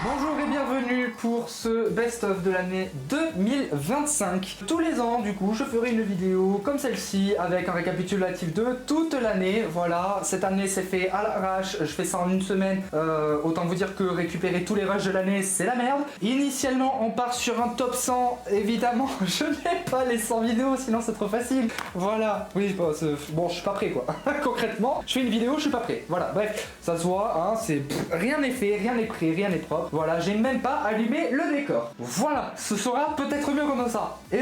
Bonjour et bienvenue pour ce best-of de l'année 2025. Tous les ans, du coup, je ferai une vidéo comme celle-ci avec un récapitulatif de toute l'année. Voilà, cette année c'est fait à l'arrache, je fais ça en une semaine. Autant vous dire que récupérer tous les rushs de l'année, c'est la merde. Initialement, on part sur un top 100. Évidemment, je n'ai pas les 100 vidéos, sinon c'est trop facile. Voilà, oui, bon, je suis pas prêt quoi. Concrètement, je fais une vidéo, je suis pas prêt. Voilà, bref, ça se voit, hein, rien n'est fait, rien n'est prêt, rien n'est propre. Voilà, j'ai même pas allumé le décor. Voilà, ce sera peut-être mieux comme ça. Et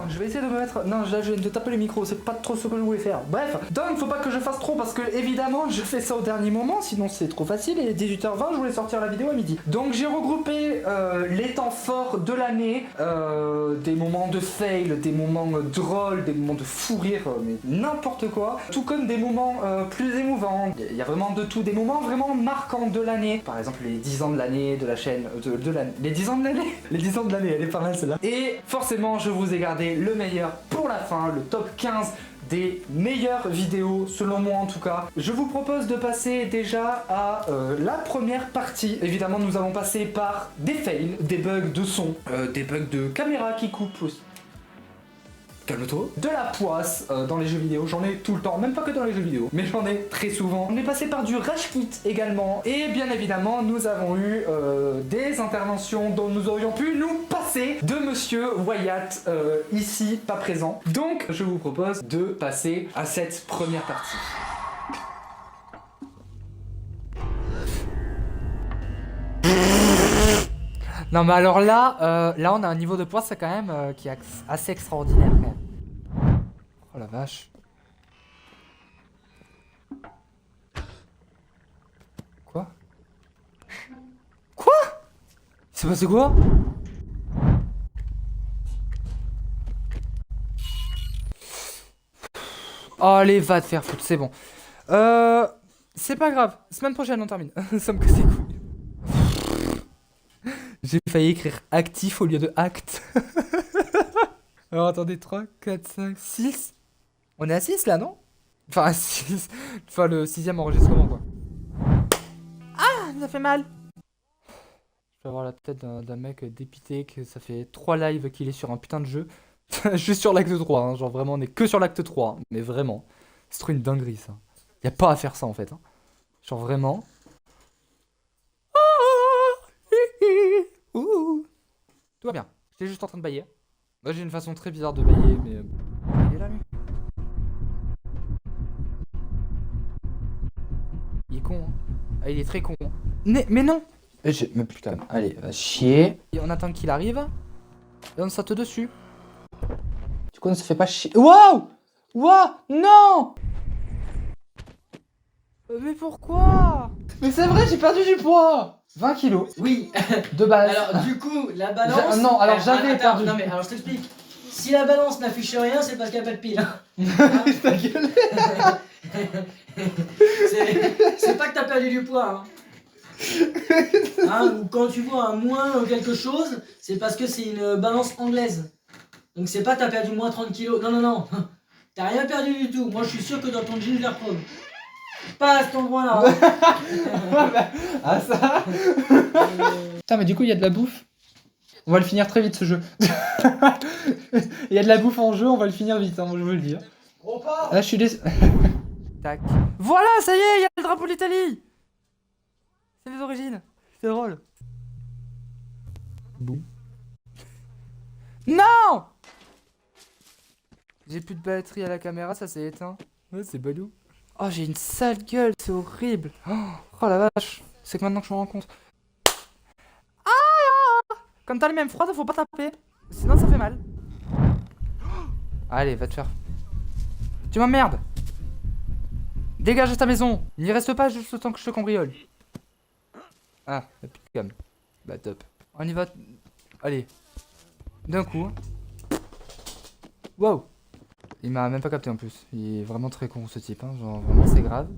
je vais essayer de me mettre... Non, là, je viens de taper le micro, c'est pas trop ce que je voulais faire. Bref, donc faut pas que je fasse trop parce que évidemment, je fais ça au dernier moment, sinon c'est trop facile. Et 18h20, je voulais sortir la vidéo à midi. Donc j'ai regroupé les temps forts de l'année, des moments de fail, des moments drôles, des moments de fou rire, mais n'importe quoi. Tout comme des moments plus émouvants. Il y a vraiment de tout, des moments vraiment marquants de l'année. Par exemple, les 10 ans de l'année de la chaîne, de l'année. Les 10 ans de l'année. Les 10 ans de l'année, elle est pas mal celle-là. Et forcément, je vous ai gardé le meilleur pour la fin, le top 15 des meilleures vidéos, selon moi en tout cas. Je vous propose de passer déjà à la première partie. Évidemment, nous allons passer par des fails, des bugs de son, des bugs de caméra qui coupent aussi. Calme-toi. De la poisse dans les jeux vidéo, j'en ai tout le temps, même pas que dans les jeux vidéo, mais j'en ai très souvent. On est passé par du rush kit également, et bien évidemment, nous avons eu des interventions dont nous aurions pu nous passer de Monsieur Wyatt, ici, pas présent. Donc, je vous propose de passer à cette première partie. Non mais alors là, là on a un niveau de poisse quand même qui est assez extraordinaire quand même. Oh la vache. Quoi? Quoi? C'est passé quoi? Oh, allez, va te faire foutre, c'est bon. C'est pas grave, semaine prochaine on termine. Ça me casse les couilles. J'ai failli écrire actif au lieu de acte. Alors attendez, 3, 4, 5, 6. On est à 6 là, non? Enfin, à 6. Enfin, le 6ème enregistrement, quoi. Ah, ça fait mal. Je vais avoir la tête d'un mec dépité que ça fait 3 lives qu'il est sur un putain de jeu. Juste sur l'acte 3, hein. Genre vraiment, on est que sur l'acte 3. Hein. Mais vraiment. C'est trop une dinguerie, ça. Y a pas à faire ça, en fait. Hein. Genre vraiment. Tout va bien. J'étais juste en train de bailler. Moi j'ai une façon très bizarre de bailler, mais... Il est là, lui. Il est con, hein. Ah, il est très con. Mais non. Mais putain, allez, va chier. Et on attend qu'il arrive. Et on saute dessus. Du coup, on se fait pas chier. Waouh! Waouh! Non! Mais pourquoi? Mais c'est vrai, j'ai perdu du poids! 20 kilos. Oui. De base. Alors du coup, la balance... Non, alors j'avais perdu. Non mais alors je t'explique. Si la balance n'affiche rien, c'est parce qu'il n'y a pas de pile. Ta gueule. C'est pas que t'as perdu du poids. Ou quand tu vois un moins quelque chose, c'est parce que c'est une balance anglaise. Donc c'est pas que t'as perdu moins 30 kilos. Non, non, non. T'as rien perdu du tout. Moi je suis sûr que dans ton jean, je la retrouve. Pas à cet endroit-là. Ah ça. Putain mais du coup il y a de la bouffe. On va le finir très vite ce jeu. Il y a de la bouffe en jeu, on va le finir vite, hein, je veux le dire. Gros pas. Là je suis désolé. Tac. Voilà, ça y est, il y a le drapeau de l'Italie. C'est les origines. C'est drôle. Boum. Non. J'ai plus de batterie à la caméra, ça s'est éteint. Ouais, c'est balou. Oh, j'ai une sale gueule, c'est horrible. Oh la vache, c'est que maintenant que je me rends compte. Ah! Quand t'as les mêmes froides, faut pas taper. Sinon ça fait mal. Allez, va te faire. Tu m'emmerdes. Dégage de ta maison. N'y reste pas juste le temps que je te cambriole. Ah, la petite cam. Bah top. On y va. Allez. D'un coup. Wow. Il m'a même pas capté en plus. Il est vraiment très con ce type, hein. Genre vraiment c'est grave.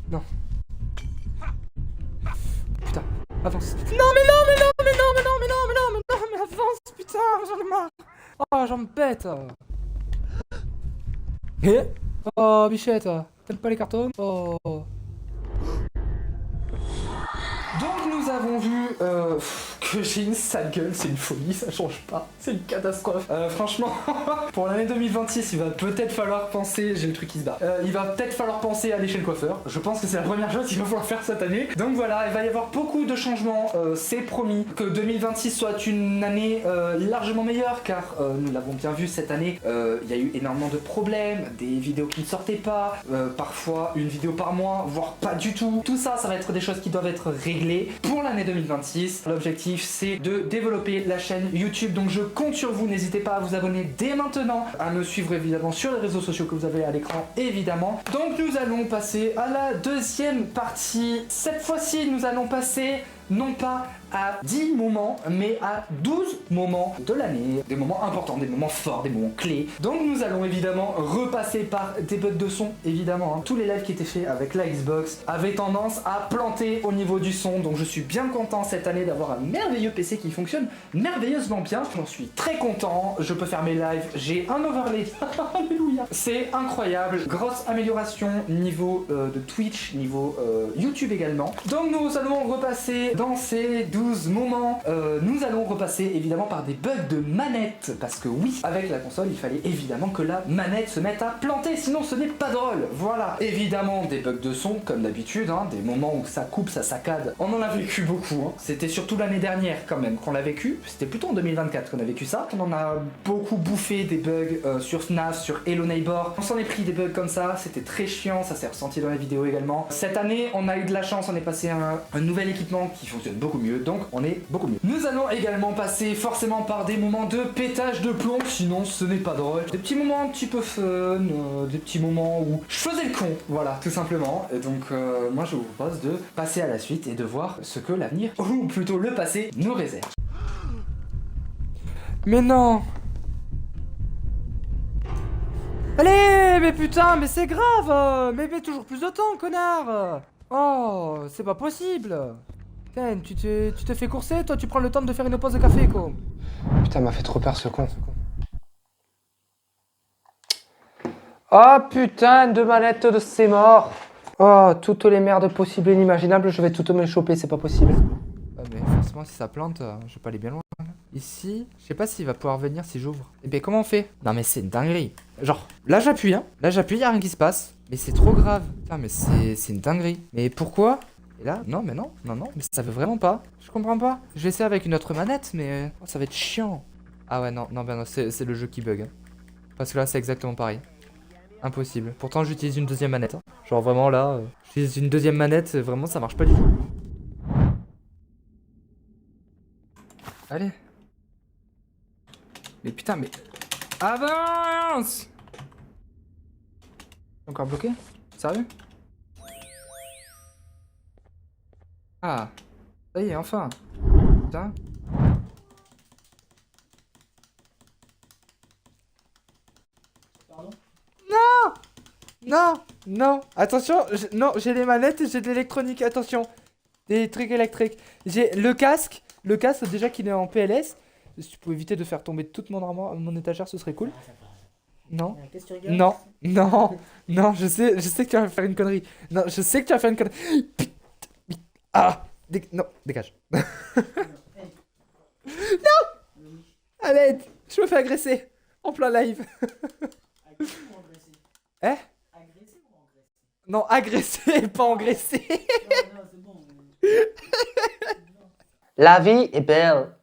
Non. Putain, avance. Non mais non mais non mais non mais non mais non mais non mais non mais avance putain, j'en ai marre. Oh j'en me pète. Eh. Oh bichette, t'aimes pas les cartons? Oh. Donc nous nous avons vu que j'ai une sale gueule, c'est une folie, ça change pas, c'est une catastrophe. Franchement, pour l'année 2026, il va peut-être falloir penser, j'ai le truc qui se bat, il va peut-être falloir penser à aller chez le coiffeur. Je pense que c'est la première chose qu'il va falloir faire cette année. Donc voilà, il va y avoir beaucoup de changements, c'est promis. Que 2026 soit une année largement meilleure, car nous l'avons bien vu cette année, il y a eu énormément de problèmes, des vidéos qui ne sortaient pas, parfois une vidéo par mois, voire pas du tout. Tout ça, ça va être des choses qui doivent être réglées pour l'année 2026. L'objectif, c'est de développer la chaîne YouTube, donc je compte sur vous. N'hésitez pas à vous abonner dès maintenant, à me suivre évidemment sur les réseaux sociaux que vous avez à l'écran, évidemment. Donc nous allons passer à la deuxième partie. Cette fois-ci, nous allons passer non pas à 10 moments, mais à 12 moments de l'année. Des moments importants, des moments forts, des moments clés. Donc nous allons évidemment repasser par des bugs de son, évidemment. Hein. Tous les lives qui étaient faits avec la Xbox avaient tendance à planter au niveau du son. Donc je suis bien content cette année d'avoir un merveilleux PC qui fonctionne merveilleusement bien. J'en suis très content. Je peux faire mes lives. J'ai un overlay. Alléluia. C'est incroyable. Grosse amélioration niveau de Twitch, niveau YouTube également. Donc nous allons repasser dans ces 12 moments, nous allons repasser évidemment par des bugs de manette, parce que oui, avec la console, il fallait évidemment que la manette se mette à planter, sinon ce n'est pas drôle. Voilà, évidemment des bugs de son, comme d'habitude, hein, des moments où ça coupe, ça saccade. On en a vécu beaucoup, hein. C'était surtout l'année dernière quand même qu'on l'a vécu, c'était plutôt en 2024 qu'on a vécu ça. On en a beaucoup bouffé des bugs sur FNAF, sur Hello Neighbor. On s'en est pris des bugs comme ça, c'était très chiant, ça s'est ressenti dans la vidéo également. Cette année, on a eu de la chance, on est passé à un nouvel équipement qui fonctionne beaucoup mieux, donc on est beaucoup mieux. Nous allons également passer forcément par des moments de pétage de plomb, sinon ce n'est pas drôle. Des petits moments un petit peu fun, des petits moments où je faisais le con, voilà, tout simplement. Et donc moi je vous propose de passer à la suite et de voir ce que l'avenir, ou plutôt le passé, nous réserve. Mais non! Allez, mais putain, mais c'est grave! Mais toujours plus de temps, connard! Oh, c'est pas possible! Putain, tu te fais courser, toi tu prends le temps de faire une pause de café, quoi. Putain, m'a fait trop peur ce con. Oh putain de manette de c'est mort. Oh, toutes les merdes possibles et inimaginables, je vais toutes me les choper, c'est pas possible. Ah mais forcément si ça plante, je vais pas aller bien loin. Ici, je sais pas s'il va pouvoir venir si j'ouvre. Et ben comment on fait? Non mais c'est une dinguerie. Genre, là j'appuie, hein. Là j'appuie, y'a rien qui se passe. Mais c'est trop grave. Putain mais c'est une dinguerie. Mais pourquoi? Et là, non mais non, mais ça veut vraiment pas. Je comprends pas. Je vais essayer avec une autre manette, mais ça va être chiant. Ah ouais, non, c'est le jeu qui bug. Hein. Parce que là, c'est exactement pareil. Impossible. Pourtant, j'utilise une deuxième manette. Hein. Genre vraiment là, j'utilise une deuxième manette, vraiment ça marche pas du tout. Allez. Mais putain, mais... Avance! Encore bloqué? Sérieux? Ah, ça y est, enfin. Putain. Pardon? Non. Attention, non, j'ai les manettes et j'ai de l'électronique. Attention, des trucs électriques. J'ai le casque déjà qu'il est en PLS. Si tu pouvais éviter de faire tomber toute mon étagère, ce serait cool. Non. Qu'est-ce que tu rigoles? Non, je sais que tu vas faire une connerie. Non, je sais que tu vas faire une connerie. Ah, non, dégage. Non. À l'aide, je me fais agresser en plein live. Agresser ou engraisser? Hein? Agresser ou engraisser? Non, agresser, pas engraisser. Non, c'est bon. La vie est belle.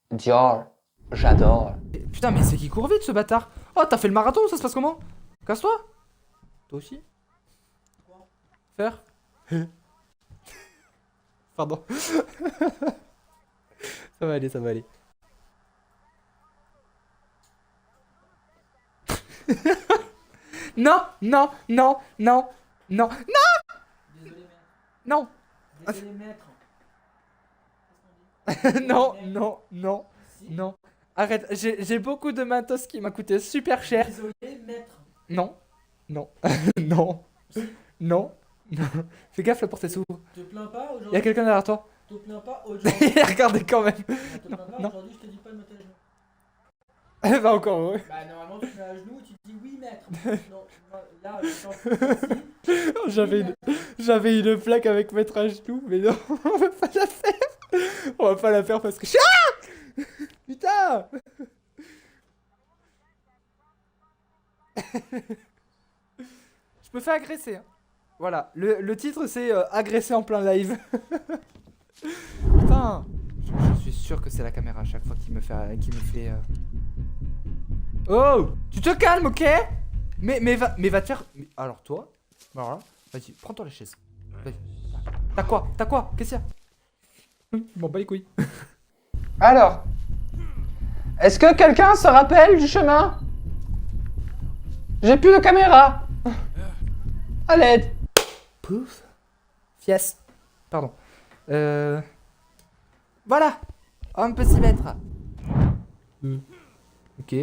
Dior, j'adore. Putain, mais c'est qui court vite ce bâtard. Oh, t'as fait le marathon, ça se passe comment? Casse-toi. Toi aussi? Faire? Pardon. Ça va aller. Non. Désolé, maître. Non. Désolé, maître. Non. Arrête, j'ai beaucoup de matos qui m'a coûté super cher. Désolé, maître. Non. Fais gaffe, la porte s'ouvre. Te plains pas aujourd'hui. Y'a quelqu'un derrière toi. Te plains pas aujourd'hui. Regardez quand même. Te plains pas Non. aujourd'hui, je te dis pas de mettre à genoux. Elle va encore, ouais. Bah normalement tu te mets à genoux, tu te dis oui maître. Non, là je t'en fous aussi. J'avais une plaque avec mettre à genoux, mais non, on va pas la faire. On va pas la faire parce que... Ah putain. Je me fais agresser. Hein. Voilà, le titre c'est agresser en plein live. Putain. Je suis sûr que c'est la caméra à chaque fois qui me fait... Oh, tu te calmes, ok? Mais va te faire... Alors toi, voilà, vas-y, prends-toi la chaise. T'as quoi? Qu'est-ce qu'il y a? M'en bats les couilles. Alors, est-ce que quelqu'un se rappelle du chemin? J'ai plus de caméra. À l'aide. Pouf. Fies. Pardon. Voilà. On peut s'y mettre. Ok.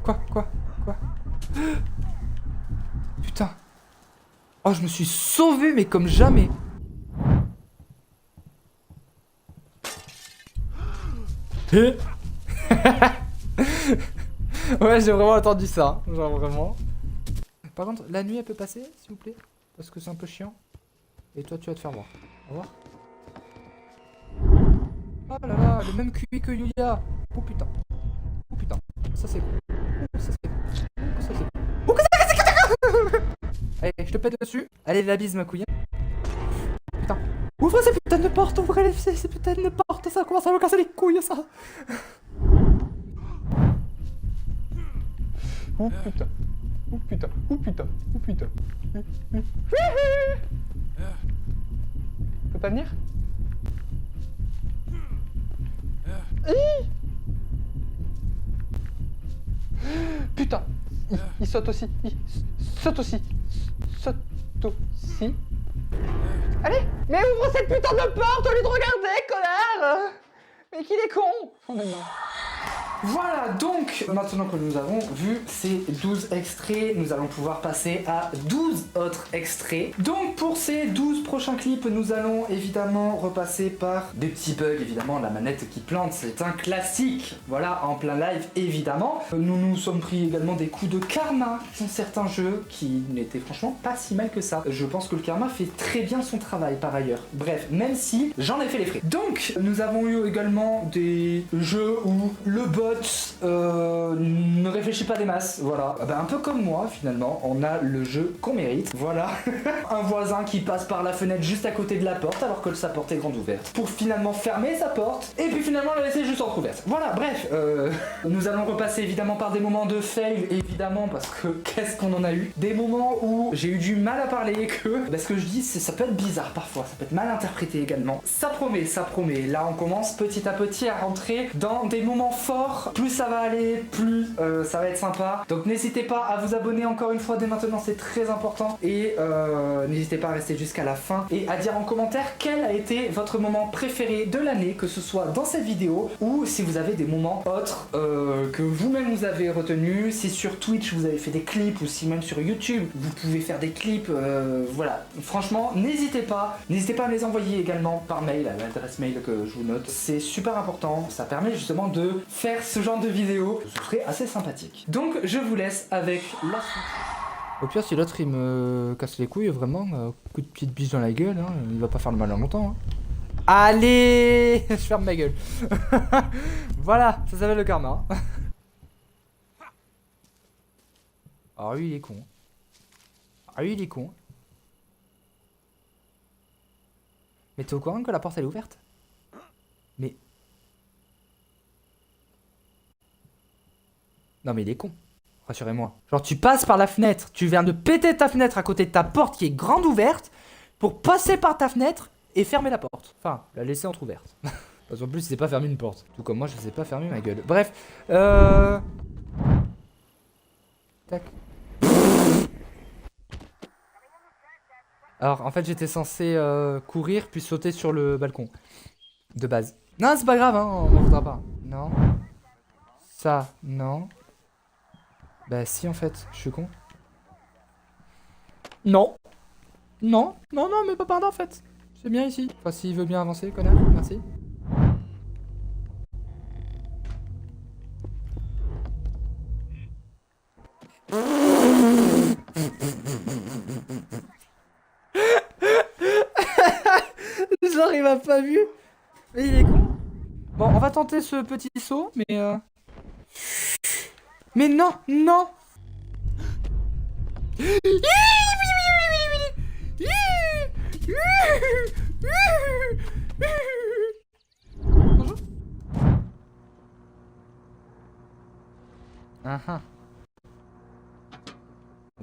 Quoi? Putain. Oh, je me suis sauvé, mais comme jamais. Ouais, j'ai vraiment entendu ça. Genre vraiment. Par contre, la nuit, elle peut passer, s'il vous plaît? Parce que c'est un peu chiant. Et toi, tu vas te faire voir. Au revoir. Oh là là, le même QI que Yulia. Oh putain. Oh putain. Ça c'est cool. Oh, ça c'est cool. Oh, ça c'est cool. Oh, que allez, je te pète dessus. Allez, la bise, ma couille. Putain. Ouvre ces putains de portes, ouvrez ces putains de portes, ça commence à me casser les couilles, ça. Oh putain. Oh putain. Oh putain. Oh putain. Peut pas venir? Putain, il saute aussi. Il saute aussi. Saute aussi. Allez, mais ouvre cette putain de porte au lieu de regarder, connard! Mais qu'il est con! Oh, mais non. Voilà, donc maintenant que nous avons vu ces 12 extraits, nous allons pouvoir passer à 12 autres extraits. Donc pour ces 12 prochains clips, nous allons évidemment repasser par des petits bugs, évidemment, la manette qui plante, c'est un classique, voilà, en plein live, évidemment. Nous nous sommes pris également des coups de karma dans certains jeux qui n'étaient franchement pas si mal que ça. Je pense que le karma fait très bien son travail par ailleurs. Bref, même si j'en ai fait les frais. Donc, nous avons eu également des jeux où le bot ne réfléchit pas des masses, voilà. Ah bah, un peu comme moi finalement, on a le jeu qu'on mérite, voilà. Un voisin qui passe par la fenêtre juste à côté de la porte alors que sa porte est grande ouverte, pour finalement fermer sa porte et puis finalement la laisser juste entrouverte. Voilà, bref, nous allons repasser évidemment par des moments de fail, évidemment, parce que qu'est-ce qu'on en a eu. Des moments où j'ai eu du mal à parler, que ce que je dis, ça peut être bizarre parfois, ça peut être mal interprété également. Ça promet, ça promet. Là on commence petit à petit à rentrer dans des moments forts. Plus ça va aller, plus ça va être sympa. Donc n'hésitez pas à vous abonner encore une fois dès maintenant, c'est très important. Et n'hésitez pas à rester jusqu'à la fin et à dire en commentaire quel a été votre moment préféré de l'année, que ce soit dans cette vidéo ou si vous avez des moments autres que vous-même vous avez retenus. Si sur Twitch vous avez fait des clips ou si même sur YouTube vous pouvez faire des clips, voilà. Franchement, n'hésitez pas à me les envoyer également par mail à l'adresse mail que je vous note. C'est super important, ça permet justement de faire ce genre de vidéo, ce serait assez sympathique. Donc je vous laisse avec la suite. Au pire, si l'autre il me casse les couilles, vraiment, coup de petite biche dans la gueule, hein, il va pas faire le mal longtemps. Hein. Allez, je ferme ma gueule. Voilà, ça s'appelle le karma. Ah lui il est con. Ah lui il est con. Mais t'es au courant que la porte elle est ouverte? Mais... Non mais il est con, rassurez-moi. Genre tu passes par la fenêtre, tu viens de péter ta fenêtre à côté de ta porte qui est grande ouverte pour passer par ta fenêtre et fermer la porte. Enfin, la laisser entrouverte. Parce qu'en plus il sait pas fermer une porte. Tout comme moi je sais pas fermer ma gueule. Bref, tac. Alors en fait j'étais censé courir puis sauter sur le balcon. De base. Non c'est pas grave hein, on m'en voudra pas. Non. Ça, non. Bah si en fait, je suis con. Non. Non, mais pas par là en fait. C'est bien ici. Enfin s'il veut bien avancer, connard, merci. pas vu. Mais il est con. Bon, on va tenter ce petit saut, mais Mais non, non. Bonjour.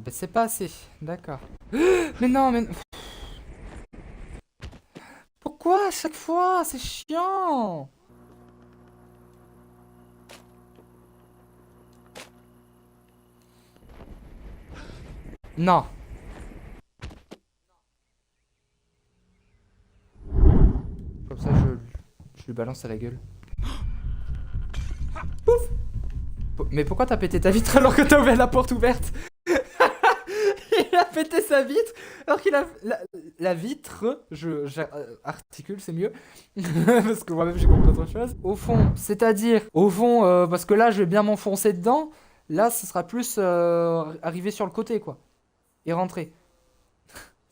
Ben c'est pas assez, d'accord. Mais non, mais... Pourquoi à chaque fois? C'est chiant. Non. Comme ça, je lui balance à la gueule. Pouf. Mais pourquoi t'as pété ta vitre alors que t'as ouvert la porte ouverte? Il a pété sa vitre alors qu'il a... La vitre, articule, c'est mieux. Parce que moi-même j'ai compris autre chose. Au fond, c'est-à-dire... Au fond, parce que là je vais bien m'enfoncer dedans. Là, ce sera plus arriver sur le côté, quoi. Et rentrer.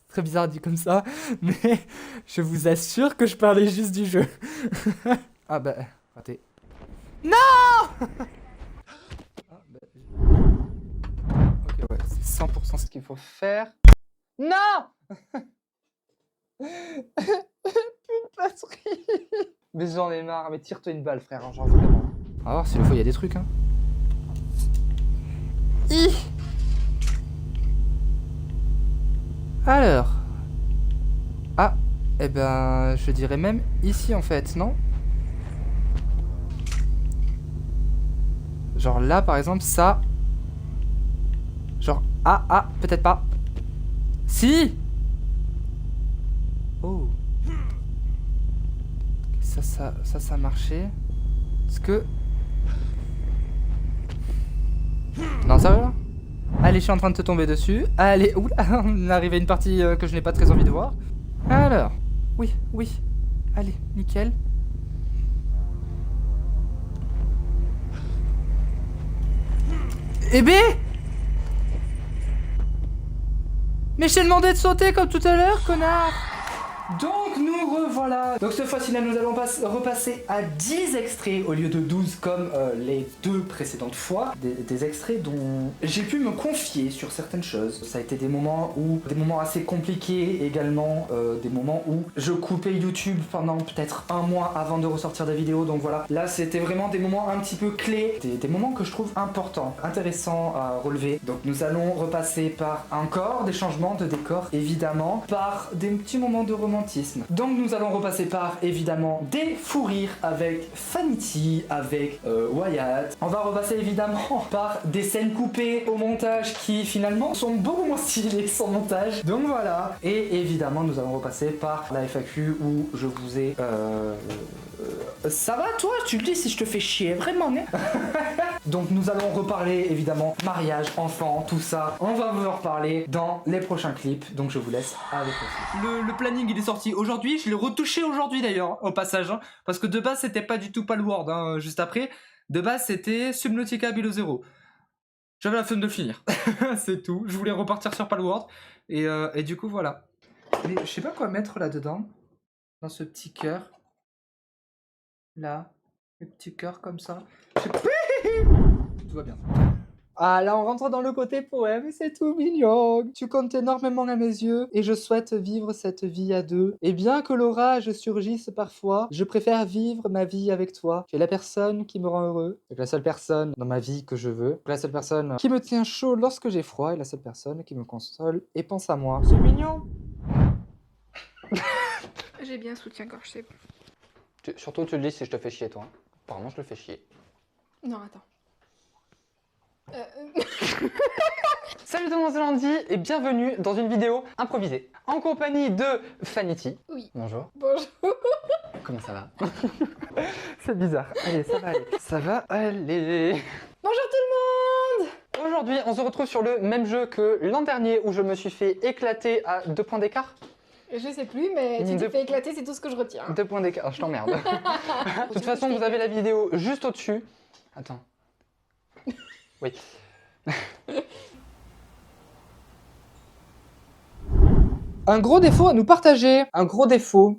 Très bizarre dit comme ça, mais je vous assure que je parlais juste du jeu. Ah bah, raté. Non. Ah, bah, ok, ouais, c'est 100% ce qu'il faut faire. Non. Plus de batterie. Mais j'en ai marre, mais tire-toi une balle, frère, hein, genre vraiment. On va voir si le fois il y a des trucs, hein. Alors. Ah, eh ben, je dirais même ici en fait, non? Genre là par exemple, ça. Genre, peut-être pas. Si! Oh. Ça a marché. Est-ce que... Non, sérieux là? Allez, je suis en train de te tomber dessus. Allez, oula, on est arrivé à une partie que je n'ai pas très envie de voir. Alors, oui. Allez, nickel. Eh ben! Mais je t'ai demandé de sauter comme tout à l'heure, connard! Donc nous revoilà. Donc cette fois-ci là nous allons repasser à 10 extraits au lieu de 12 comme les deux précédentes fois. Des extraits dont j'ai pu me confier sur certaines choses. Ça a été des moments assez compliqués également, des moments où je coupais YouTube pendant peut-être un mois avant de ressortir des vidéos. Donc voilà, là c'était vraiment des moments un petit peu clés, des moments que je trouve importants, intéressants à relever. Donc nous allons repasser par encore des changements de décor évidemment, par des petits moments de romantisme. Donc nous allons repasser par évidemment des fous rires avec Fanity, avec Wyatt. On va repasser évidemment par des scènes coupées au montage qui finalement sont beaucoup moins stylées sans montage. Donc voilà. Et évidemment nous allons repasser par la FAQ où je vous ai... ça va toi? Tu le dis si je te fais chier, vraiment, hein? Donc nous allons reparler évidemment mariage, enfant, tout ça. On va vous en reparler dans les prochains clips. Donc je vous laisse avec Le planning il est sorti aujourd'hui, je l'ai retouché aujourd'hui d'ailleurs, au passage. Hein, parce que de base c'était pas du tout Palworld, hein, juste après. De base c'était Subnautica Below Zero. J'avais la flemme de le finir. C'est tout. Je voulais repartir sur Palworld. Et du coup voilà. Mais je sais pas quoi mettre là-dedans. Dans ce petit cœur. Là, le petit cœur comme ça. Tout va bien. Ah, là, on rentre dans le côté poème, c'est tout mignon. Tu comptes énormément à mes yeux, et je souhaite vivre cette vie à deux. Et bien que l'orage surgisse parfois, je préfère vivre ma vie avec toi. Tu es la personne qui me rend heureux, c'est la seule personne dans ma vie que je veux, la seule personne qui me tient chaud lorsque j'ai froid, et la seule personne qui me console et pense à moi. C'est mignon. J'ai bien soutien-gorge, c'est bon. Surtout, tu le dis si je te fais chier, toi. Apparemment, je le fais chier. Non, attends. Salut tout le monde, c'est Landy et bienvenue dans une vidéo improvisée en compagnie de Fanity. Oui. Bonjour. Bonjour. Comment ça va? C'est bizarre. Allez, ça va aller. Ça va aller. Bonjour tout le monde. Aujourd'hui, on se retrouve sur le même jeu que l'an dernier où je me suis fait éclater à 2 points d'écart. Je sais plus, mais tu t'es fait éclater, c'est tout ce que je retiens. 2 points d'écart, oh, je t'emmerde. De toute façon, vous avez la vidéo juste au-dessus. Attends. Oui. Un gros défaut à nous partager. Un gros défaut.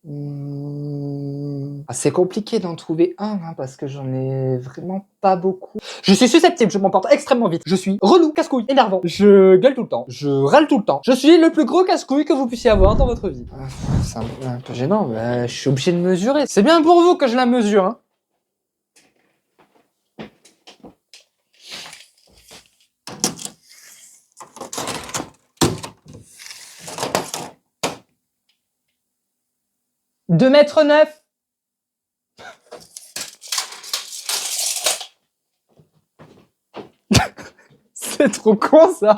Ah, c'est compliqué d'en trouver un, hein, parce que j'en ai vraiment pas beaucoup. Je suis susceptible, je m'emporte extrêmement vite. Je suis relou, casse-couille, énervant. Je gueule tout le temps, je râle tout le temps. Je suis le plus gros casse-couille que vous puissiez avoir dans votre vie. C'est un peu gênant, mais je suis obligé de mesurer. C'est bien pour vous que je la mesure, hein. $2,9 m. C'est trop con ça.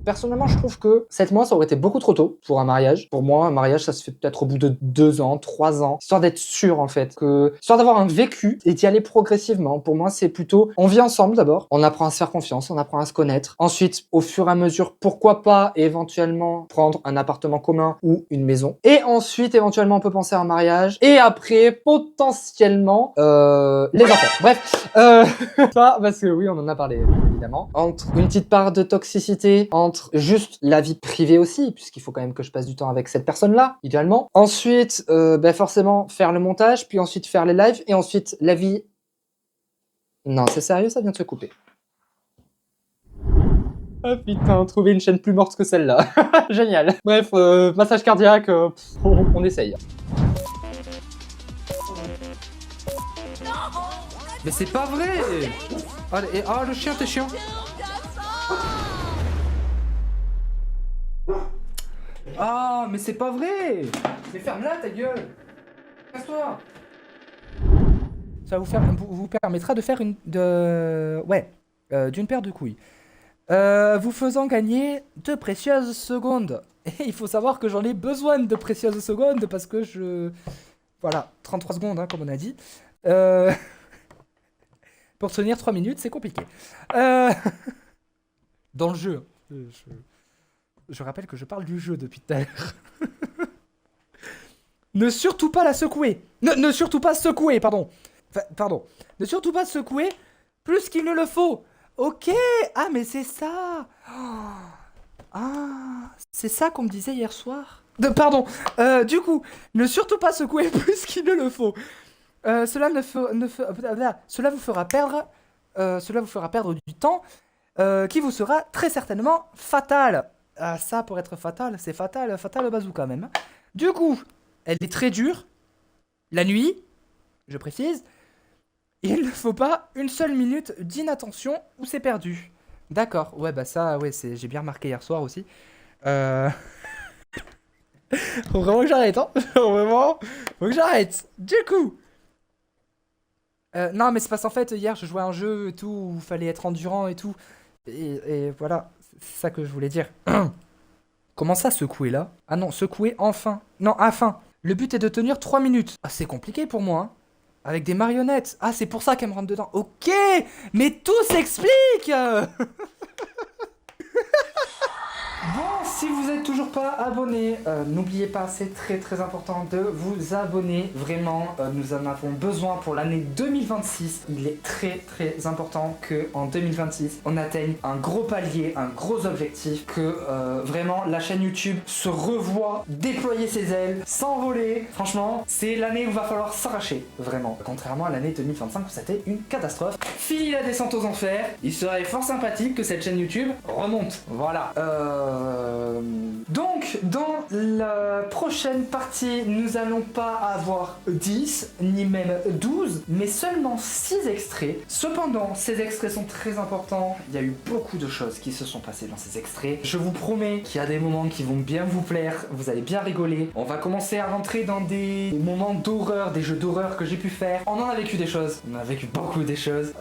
Personnellement, je trouve que 7 mois, ça aurait été beaucoup trop tôt pour un mariage. Pour moi, un mariage, ça se fait peut-être au bout de 2 ans, 3 ans, histoire d'être sûr, en fait, histoire d'avoir un vécu et d'y aller progressivement. Pour moi, c'est plutôt, on vit ensemble d'abord, on apprend à se faire confiance, on apprend à se connaître. Ensuite, au fur et à mesure, pourquoi pas éventuellement prendre un appartement commun ou une maison. Et ensuite, éventuellement, on peut penser à un mariage. Et après, potentiellement, les enfants. Bref, ça, parce que oui, on en a parlé, évidemment. Entre une petite part de toxicité, entre juste la vie privée aussi, puisqu'il faut quand même que je passe du temps avec cette personne-là, idéalement. Ensuite, forcément, faire le montage, puis ensuite faire les lives, et ensuite la vie... Non, c'est sérieux, ça vient de se couper. Ah putain, trouver une chaîne plus morte que celle-là. Génial. Bref, massage cardiaque, on essaye. Mais c'est pas vrai. Allez, ah, le chien, t'es chiant. Ah, mais c'est pas vrai. Mais ferme-la, ta gueule. Casse-toi. Ça vous permettra de faire d'une paire de couilles. Vous faisant gagner de précieuses secondes. Et il faut savoir que j'en ai besoin de précieuses secondes parce que voilà, 33 secondes, hein, comme on a dit. Pour tenir 3 minutes, c'est compliqué. Dans le jeu. Je rappelle que je parle du jeu depuis tout à l'heure. Ne surtout pas la secouer. Ne surtout pas secouer, pardon. Pardon. Ne surtout pas secouer plus qu'il ne le faut. Ok. Ah, mais c'est ça. Ah, c'est ça qu'on me disait hier soir. Pardon. Du coup, ne surtout pas secouer plus qu'il ne le faut. Cela vous fera perdre du temps qui vous sera très certainement fatal. Ah, ça, pour être fatal, c'est fatal au bazooka même. Hein. Du coup, elle est très dure. La nuit, je précise, il ne faut pas une seule minute d'inattention ou c'est perdu. D'accord, ouais, bah ça, ouais, j'ai bien remarqué hier soir aussi. Faut vraiment que j'arrête, hein. Vraiment, faut que j'arrête. Du coup... non, mais c'est parce qu'en fait, hier, je jouais à un jeu et tout, où il fallait être endurant et tout. Et voilà, c'est ça que je voulais dire. Comment ça, secouer là? Ah non, secouer enfin. Non, enfin. Le but est de tenir 3 minutes. Ah, c'est compliqué pour moi, hein. Avec des marionnettes. Ah, c'est pour ça qu'elle me rentre dedans. Ok, mais tout s'explique. Bon, si vous n'êtes toujours pas abonné, n'oubliez pas, c'est très très important de vous abonner. Vraiment, nous en avons besoin pour l'année 2026. Il est très très important qu'en 2026, on atteigne un gros palier, un gros objectif, que vraiment la chaîne YouTube se revoie, déployer ses ailes, s'envoler. Franchement, c'est l'année où il va falloir s'arracher, vraiment. Contrairement à l'année 2025 où c'était une catastrophe. Fini la descente aux enfers, il serait fort sympathique que cette chaîne YouTube remonte. Voilà. Donc, dans la prochaine partie, nous allons pas avoir 10, ni même 12, mais seulement 6 extraits. Cependant, ces extraits sont très importants. Il y a eu beaucoup de choses qui se sont passées dans ces extraits. Je vous promets qu'il y a des moments qui vont bien vous plaire, vous allez bien rigoler. On va commencer à rentrer dans des moments d'horreur, des jeux d'horreur que j'ai pu faire. On en a vécu des choses, on a vécu beaucoup des choses.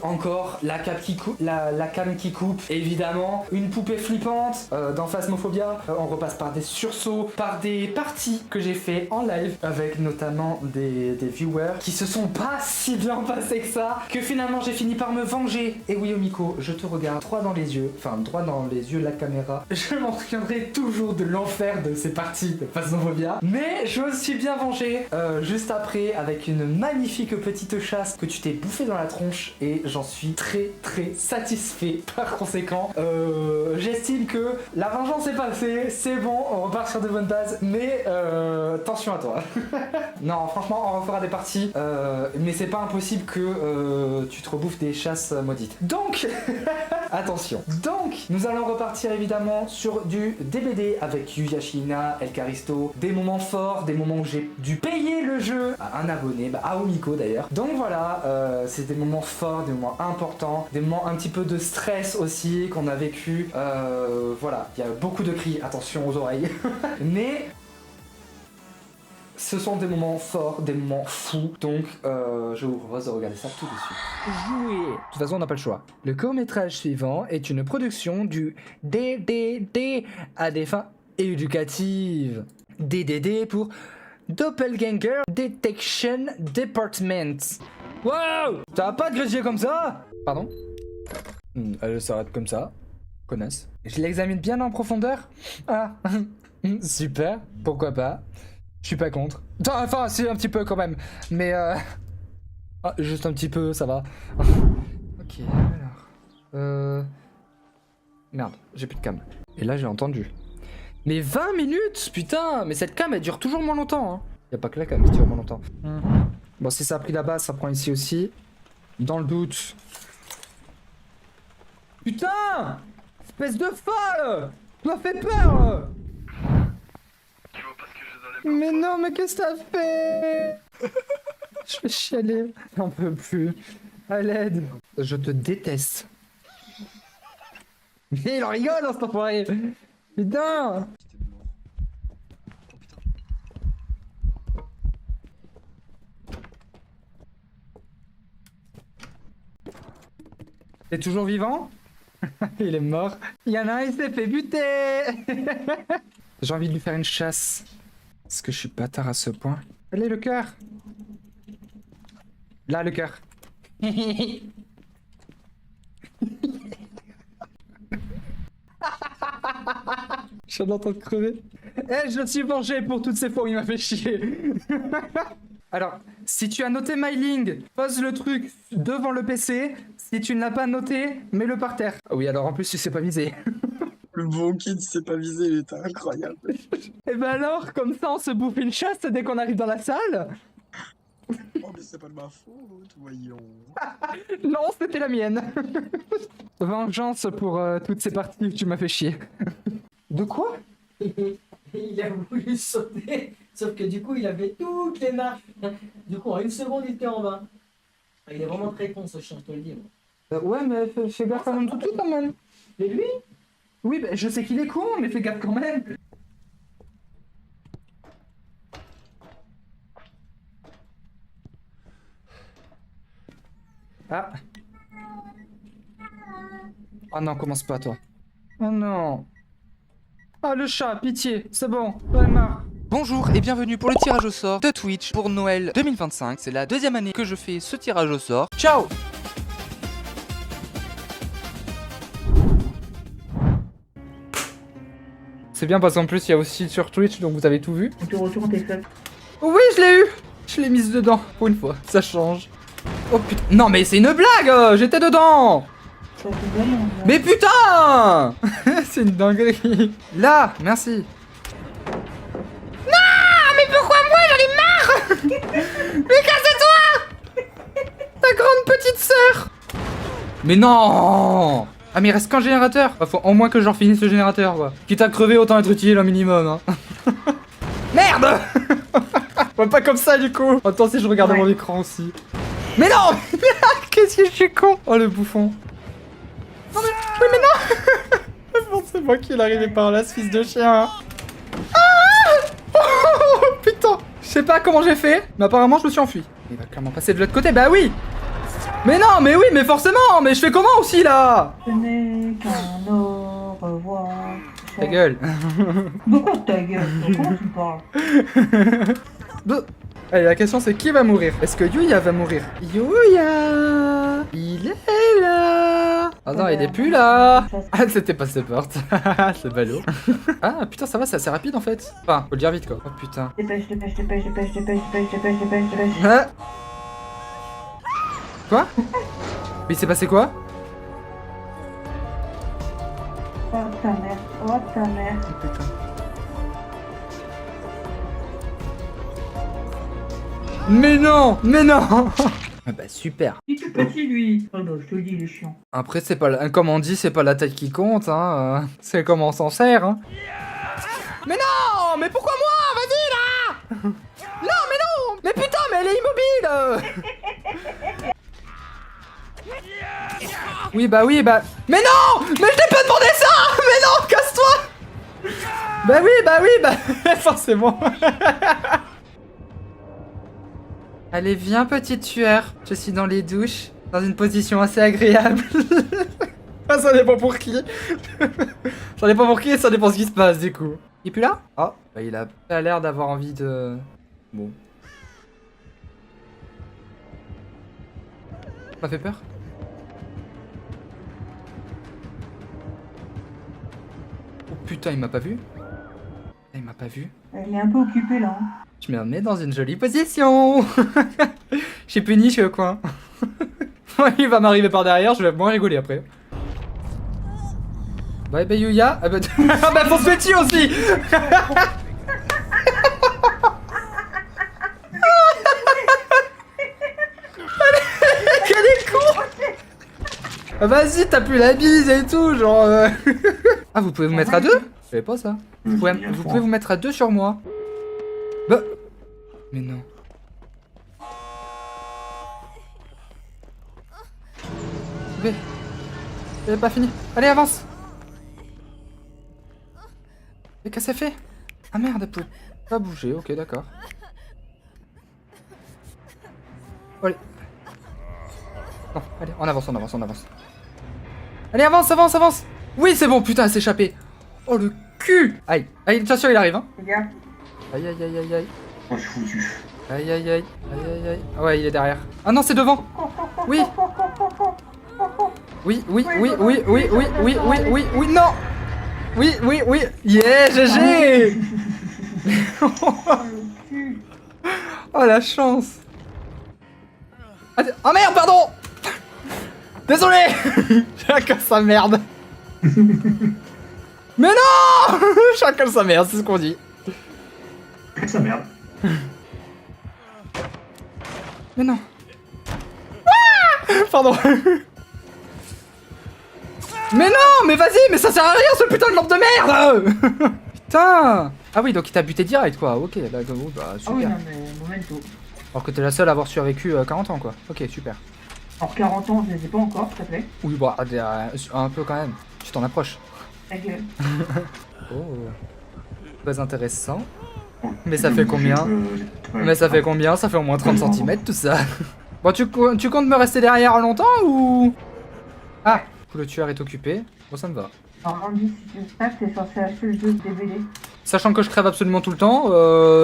Encore, la cam qui coupe, évidemment, une poupée flippante dans Phasmophobia. On repasse par des sursauts, par des parties que j'ai fait en live avec notamment des viewers qui se sont pas si bien passés que ça, que finalement j'ai fini par me venger. Et oui, Omiko, je te regarde droit dans les yeux, enfin droit dans les yeux de la caméra. Je m'en souviendrai toujours de l'enfer de ces parties de Phasmophobia, mais je me suis bien vengé juste après avec une magnifique petite chasse que tu t'es bouffé dans la tronche et j'en suis très très satisfait par conséquent. J'estime j'estime que la vengeance est passée, c'est bon, on repart sur de bonnes bases, mais attention à toi. Non, franchement, on refera des parties, mais c'est pas impossible que tu te rebouffes des chasses maudites. Donc, attention. Donc, nous allons repartir évidemment sur du DBD avec Yuya Shiina, El Caristo, des moments forts, des moments où j'ai dû payer le jeu à un abonné, à Omiko d'ailleurs. Donc voilà, c'est des moments forts, des moments importants, des moments un petit peu de stress aussi qu'on a vécu. Voilà, il y a beaucoup de cris, attention aux oreilles. Mais ce sont des moments forts, des moments fous, donc je vous propose de regarder ça tout de suite. Jouer. De toute façon, on n'a pas le choix. Le court-métrage suivant est une production du DDD à des fins éducatives. DDD pour Doppelganger Detection Department. Wow! Ça va pas te griller comme ça? Pardon? Elle s'arrête comme ça. Connasse. Je l'examine bien en profondeur? Ah, super, pourquoi pas. Je suis pas contre. Enfin, c'est un petit peu quand même. Mais juste un petit peu, ça va. Ok, alors... Merde, j'ai plus de cam. Et là, j'ai entendu. Mais 20 minutes? Putain, mais cette cam, elle dure toujours moins longtemps. Hein. Y a pas que la cam qui dure moins longtemps. Bon, si ça a pris là-bas, ça prend ici aussi. Dans le doute. Putain! Espèce de folle! Tu m'as fait peur! Mais non, mais qu'est-ce que t'as fait? Je vais chialer. J'en peux plus. À l'aide. Je te déteste. Mais il en rigole dans cet enfoiré. Putain! T'es toujours vivant? Il est mort. Il y en a un, il s'est fait buter. J'ai envie de lui faire une chasse. Est-ce que je suis bâtard à ce point? Allez, le cœur. Là, le cœur. Je suis en train de crever. Eh, je suis vengé pour toutes ces fois où il m'a fait chier. Alors, si tu as noté Myling, pose le truc devant le PC. Si tu ne l'as pas noté, mets-le par terre. Ah oui, alors en plus, tu sais pas viser. Le bon kid, c'est pas visé, il était incroyable. Et ben alors, comme ça, on se bouffe une chasse dès qu'on arrive dans la salle? Oh, mais c'est pas de ma faute, voyons. Non, c'était la mienne. Vengeance pour toutes ces parties où tu m'as fait chier. De quoi? Il a voulu sauter, sauf que du coup, il avait toutes les marches. Du coup, en une seconde, il était en bas. Il est vraiment très con, ce chien, je te le dis. Ouais, mais fais gaffe à mon toutou quand même. Mais lui? Oui, bah, je sais qu'il est con, mais fais gaffe quand même. Ah. Oh non, commence pas, toi. Oh non. Ah, le chat, pitié, c'est bon, j'en ai marre. Bonjour et bienvenue pour le tirage au sort de Twitch pour Noël 2025. C'est la deuxième année que je fais ce tirage au sort. Ciao! C'est bien parce qu'en plus il y a aussi sur Twitch, donc vous avez tout vu. Tu retournes tes feuilles. Oui, je l'ai eu. Je l'ai mise dedans, pour une fois, ça change. Oh putain, non mais c'est une blague, j'étais dedans. Mais putain. C'est une dinguerie. Là, merci. Non, mais pourquoi moi, j'en ai marre. Mais casse-toi. Ta grande petite sœur. Mais non. Ah mais il reste qu'un générateur. Bah, faut au moins que j'en finisse le générateur quoi. Quitte à crever, autant être utile un minimum hein. Merde. Ouais, pas comme ça du coup. Attends si je regarde mon écran aussi. Mais non. Qu'est-ce que je suis con. Oh le bouffon. Non mais... Oui mais non. Bon, c'est moi qui l'arrivais par là, ce fils de chien. Ah oh, putain. Je sais pas comment j'ai fait, mais apparemment je me suis enfui. Il va clairement passer de l'autre côté, bah oui. Mais non, mais oui, mais forcément. Mais je fais comment aussi là? Ce n'est qu'un au revoir. Ta gueule. Pourquoi ta gueule? Comment tu parles? Allez, la question c'est qui va mourir? Est-ce que Yuya va mourir? Yuya! Il est là! Ah non, il est plus là! Ah, c'était pas ses portes. C'est ballot. Ah putain, ça va, c'est assez rapide en fait. Enfin, faut le dire vite quoi. Oh putain. Dépêche, dépêche, dépêche, dépêche, dépêche, dépêche, dépêche, dépêche, dépêche. Ah. Quoi? Mais il s'est passé quoi? Après, ta mère. Oh ta mère. Oh, putain. Mais non! Mais non! Ah bah super. Il est tout petit lui. Oh non, je te le dis, il est chiant. Après, c'est pas comme on dit, c'est pas la taille qui compte, hein. C'est comment on s'en sert, hein. Mais non! Mais pourquoi moi? Vas-y là! Non, mais non! Mais putain, mais elle est immobile! Oui, bah. Mais non! Mais je t'ai pas demandé ça! Mais non, casse-toi! Bah oui, forcément. Allez, viens, petit tueur. Je suis dans les douches, dans une position assez agréable. Ah, ça dépend pour qui. Ça dépend pour qui et ça dépend ce qui se passe, du coup. Il est plus là? Ah, bah, il a pas l'air d'avoir envie de... Bon. Ça m'a fait peur. Oh putain, il m'a pas vu. Il m'a pas vu. Elle est un peu occupée là. Hein. Je me remets dans une jolie position. Je suis puni, je suis au coin. Il va m'arriver par derrière, je vais moins rigoler après. Bye bye Yuya. Ah bah, ah bah faut se mettre dessus aussi. Quel est con. Ah, vas-y, t'as plus la bise et tout, genre... Ah, vous pouvez vous mettre à deux? Je savais pas ça. Vous pouvez vous mettre à deux sur moi. Bah... Mais non. Mais... C'est pas fini. Allez, avance. Mais qu'est-ce que ça fait? Ah merde, elle peut pas bouger. Ok, d'accord. Allez. Non, allez, on avance. Allez, avance. Oui, c'est bon, putain, elle s'est échappée. Oh, le cul. Aïe, attention, il arrive, hein. Regarde. Aïe. Oh, je suis foutu. Aïe. Ah ouais, il est derrière. Ah non, c'est devant. Oui. Oui, non. Oui. Yeah, GG. Oh, la chance. Oh merde, pardon. Désolé. Chacun sa merde. Mais non. Chacun sa merde, c'est ce qu'on dit. Ça merde. Mais non. Ah, pardon. Mais non, mais vas-y, mais ça sert à rien ce putain de lampe de merde. Putain. Ah oui, donc il t'a buté direct quoi. Ok, là, bah super. Ah oui, non, mais momento. Alors que t'es la seule à avoir survécu 40 ans quoi. Ok, super. Alors 40 ans, je les ai pas encore, s'il te plaît. Oui, bah un peu quand même. Tu t'en approches. Ta gueule. Oh. Très intéressant. Mais ça fait combien? Ça fait au moins 30 cm tout ça. Bon, tu comptes me rester derrière longtemps ou... Ah, le tueur est occupé. Bon, ça me va. Alors, Andy, si tu le sais, t'es censé acheter le jeu de DVD. Sachant que je crève absolument tout le temps,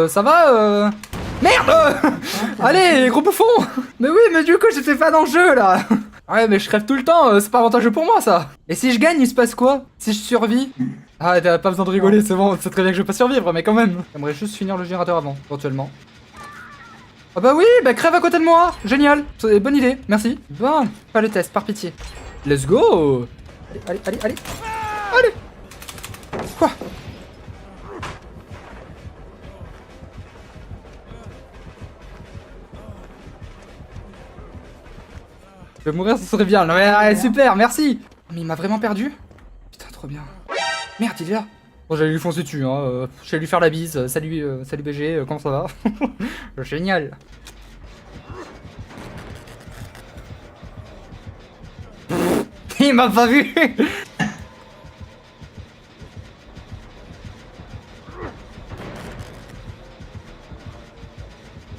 ça va Merde. Allez, gros bouffon. Mais oui, mais du coup, j'étais pas dans le jeu, là. Ouais, mais je crève tout le temps, c'est pas avantageux pour moi, ça. Et si je gagne, il se passe quoi? Si je survis? Ah, t'as pas besoin de rigoler, c'est bon, c'est très bien que je vais pas survivre, mais quand même. J'aimerais juste finir le générateur avant, éventuellement. Ah bah oui, bah crève à côté de moi. Génial, c'est bonne idée, merci. Bon, pas le test, par pitié. Let's go. Allez. Quoi? Je vais mourir, ça serait bien. Non mais allez, super, merci. Mais il m'a vraiment perdu? Putain, trop bien. Merde, il est là. Bon, j'allais lui foncer dessus, hein. J'allais lui faire la bise. Salut BG, comment ça va? Génial. Il m'a pas vu.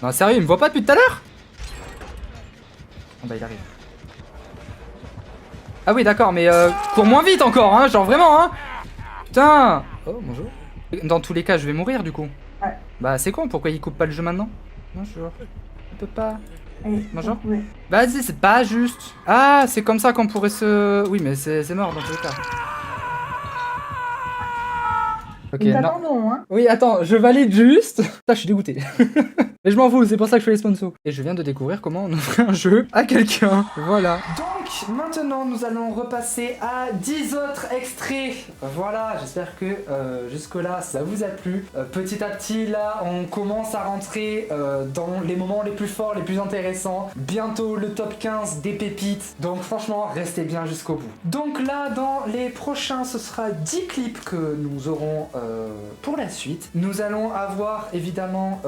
Non, sérieux, il me voit pas depuis tout à l'heure? Ah bah il arrive. Ah oui d'accord, mais cours moins vite encore, hein, genre vraiment, hein. Putain. Oh, bonjour. Dans tous les cas, je vais mourir du coup. Ouais. Bah c'est con, pourquoi il coupe pas le jeu maintenant? Bonjour. Il peut pas... Allez, Bonjour. ouais. Vas-y, c'est pas juste. Ah, c'est comme ça qu'on pourrait se... Oui, mais c'est mort dans tous les cas. Ok, Nous non. attendons, hein. Oui, attends, je valide juste. Ça, je suis dégoûté. Mais je m'en fous, c'est pour ça que je fais les sponsors. Et je viens de découvrir comment on offrait un jeu à quelqu'un. Voilà. Donc, maintenant nous allons repasser à 10 autres extraits. Voilà, j'espère que jusque-là ça vous a plu. Petit à petit là on commence à rentrer dans les moments les plus forts, les plus intéressants. Bientôt le top 15 des pépites. Donc franchement restez bien jusqu'au bout. Donc là dans les prochains ce sera 10 clips que nous aurons pour la suite. Nous allons avoir évidemment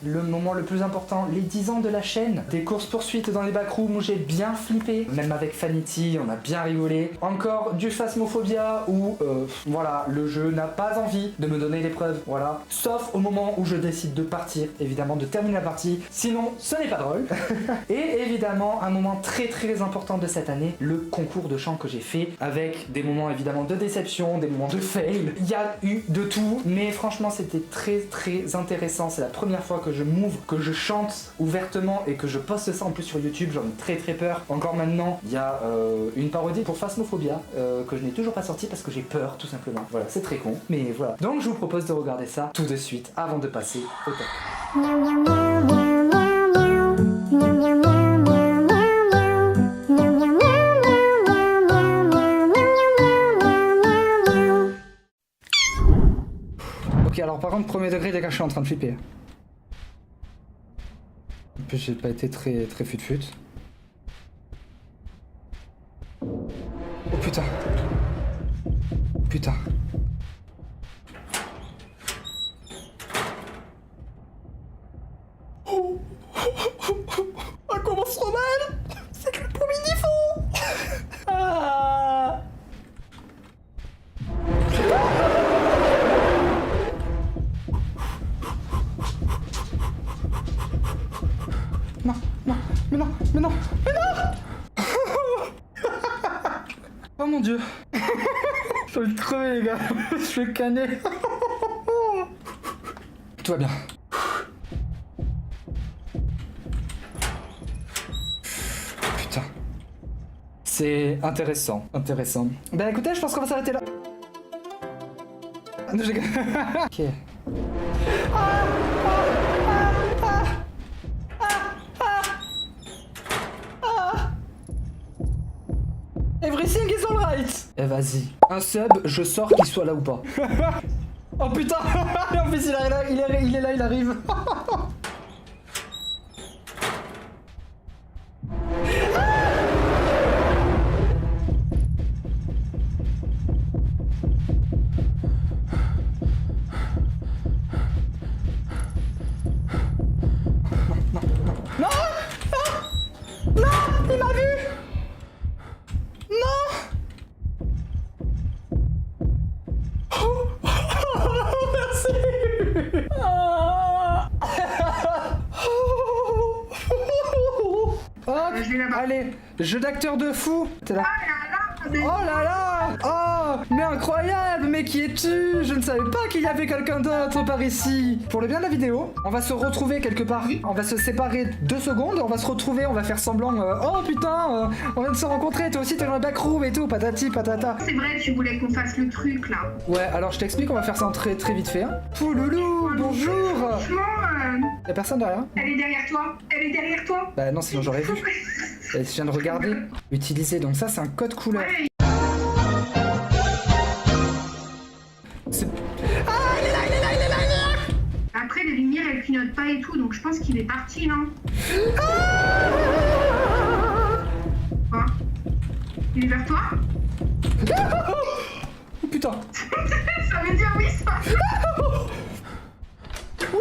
le moment le plus important, les 10 ans de la chaîne. Des courses poursuites dans les backrooms où j'ai bien flippé. Même avec Fanity, on a bien rigolé. Encore du Phasmophobia où voilà, le jeu n'a pas envie de me donner l'épreuve. Voilà. Sauf au moment où je décide de partir, évidemment de terminer la partie. Sinon, ce n'est pas drôle. Et évidemment, un moment très très important de cette année, le concours de chant que j'ai fait avec des moments évidemment de déception, des moments de fail. Il y a eu de tout, mais franchement, c'était très très intéressant. C'est la première fois que je m'ouvre, que je chante ouvertement et que je poste ça en plus sur YouTube. J'en ai très très peur. Encore maintenant, il y a une parodie pour Phasmophobia que je n'ai toujours pas sorti parce que j'ai peur tout simplement. Voilà, c'est très con, mais voilà. Donc je vous propose de regarder ça tout de suite avant de passer au top. Ok, alors par contre, premier degré, les gars, je suis en train de flipper. En plus, j'ai pas été très fut-fut. Oh putain. Putain. Oh. Ça commence trop mal. C'est que le premier niveau. Ah. Non, non, mais non, mais non, mais non. Oh mon dieu. Je vais le crever les gars. Je vais canner. Tout va bien. Putain. C'est intéressant, intéressant. Ben écoutez, je pense qu'on va s'arrêter là. Ok. Everything is alright. Eh vas-y. Un sub, je sors qu'il soit là ou pas. Oh putain. En plus il est là, il est là, il arrive. Non, il m'a vu. Non. Merci. Hop, allez, jeu d'acteur de fou. T'es là. Oh là là. Oh, mais incroyable. Mais qui es-tu? Je ne savais pas qu'il y avait quelqu'un d'autre par ici. Pour le bien de la vidéo, on va se retrouver quelque part. On va se séparer 2 secondes. On va se retrouver, on va faire semblant. Oh putain, on vient de se rencontrer. Toi aussi, t'es dans le backroom et tout. Patati, patata. C'est vrai, tu voulais qu'on fasse le truc là. Ouais, alors je t'explique, on va faire ça en très vite fait. Hein. Pouloulou, bonjour. Franchement, Y'a personne derrière? elle est derrière toi. Elle est derrière toi. Bah non, sinon j'aurais vu. Je viens de regarder. Utiliser, donc ça c'est un code couleur. Ouais. Ah, il est là, il est là, il est là, il est là. Après, les lumières, elles clignotent pas et tout, donc je pense qu'il est parti, non? Quoi? Il est vers toi? Oh putain. Ça veut dire oui, ça. Oui,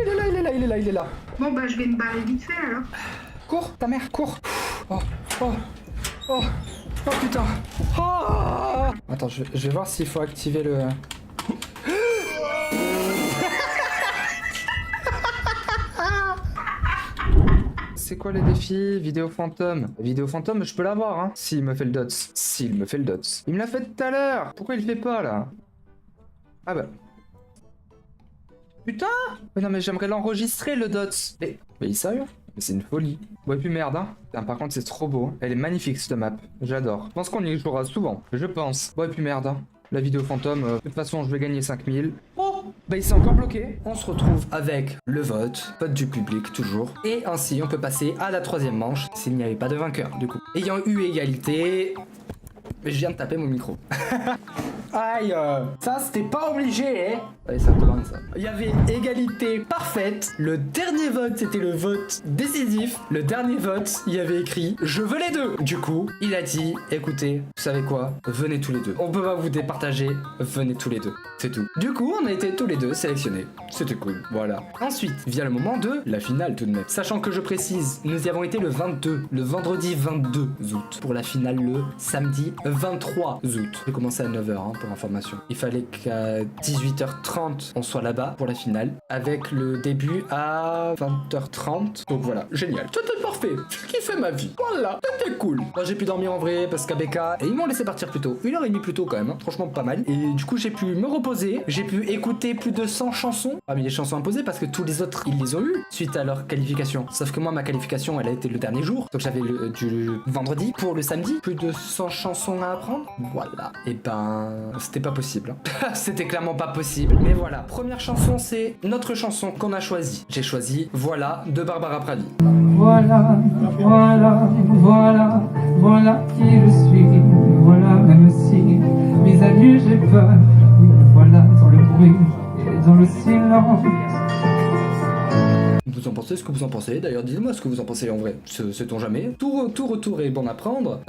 il est là, il est là, il est là, il est là. Bon, bah, je vais me barrer vite fait alors. Cours, ta mère, cours. Oh, oh, oh, oh putain. Oh. Attends, je vais voir s'il faut activer le... C'est quoi les défis? Vidéo fantôme. Vidéo fantôme, je peux l'avoir, hein. S'il me fait le dots. S'il me fait le dots. Il me l'a fait tout à l'heure. Pourquoi il le fait pas, là? Ah bah... Putain! Mais non, mais j'aimerais l'enregistrer, le dots. Mais il est sérieux? Mais c'est une folie. Ouais, puis merde, hein. Putain, par contre, c'est trop beau. Elle est magnifique, cette map. J'adore. Je pense qu'on y jouera souvent. Je pense. Ouais, puis merde, hein. La vidéo fantôme, de toute façon, je vais gagner 5000. Oh, bah il s'est encore bloqué. On se retrouve avec le vote du public toujours. Et ainsi on peut passer à la troisième manche s'il n'y avait pas de vainqueur du coup. Ayant eu égalité... Je viens de taper mon micro. Aïe, ça c'était pas obligé, hein. Allez, ça commence ça. Il y avait égalité parfaite. Le dernier vote, c'était le vote décisif. Le dernier vote, il y avait écrit « Je veux les deux ». Du coup, il a dit « Écoutez, vous savez quoi? Venez tous les deux. On peut pas vous départager, venez tous les deux. » C'est tout. Du coup, on a été tous les deux sélectionnés. C'était cool, voilà. Ensuite, vient le moment de la finale tout de même. Sachant que je précise, nous y avons été le 22, le vendredi 22 août. Pour la finale le samedi 23 août. J'ai commencé à 9h hein, pour information. Il fallait qu'à 18h30 on soit là-bas pour la finale. Avec le début à 20h30. Donc voilà, génial. C'était parfait. J'ai kiffé ma vie. Voilà, c'était cool. Moi j'ai pu dormir en vrai parce qu'ABK, et ils m'ont laissé partir plus tôt. 1h30 plus tôt quand même, hein. Franchement pas mal. Et du coup j'ai pu me reposer. J'ai pu écouter plus de 100 chansons. Parmi les chansons imposées parce que tous les autres ils les ont eu suite à leur qualification. Sauf que moi ma qualification elle a été le dernier jour. Donc j'avais du vendredi pour le samedi. Plus de 100 chansons à apprendre. Voilà. Et ben c'était pas possible. Hein. C'était clairement pas possible. Mais voilà. Première chanson c'est notre chanson qu'on a choisie. J'ai choisi Voilà de Barbara Pravi. Voilà, voilà, voilà, voilà qui je suis. Voilà, même si mes amis j'ai peur. Voilà, dans le bruit et dans le silence. Vous en pensez ce que vous en pensez? D'ailleurs, dites-moi ce que vous en pensez en vrai. Sait-on jamais. Tout retour est bon à prendre.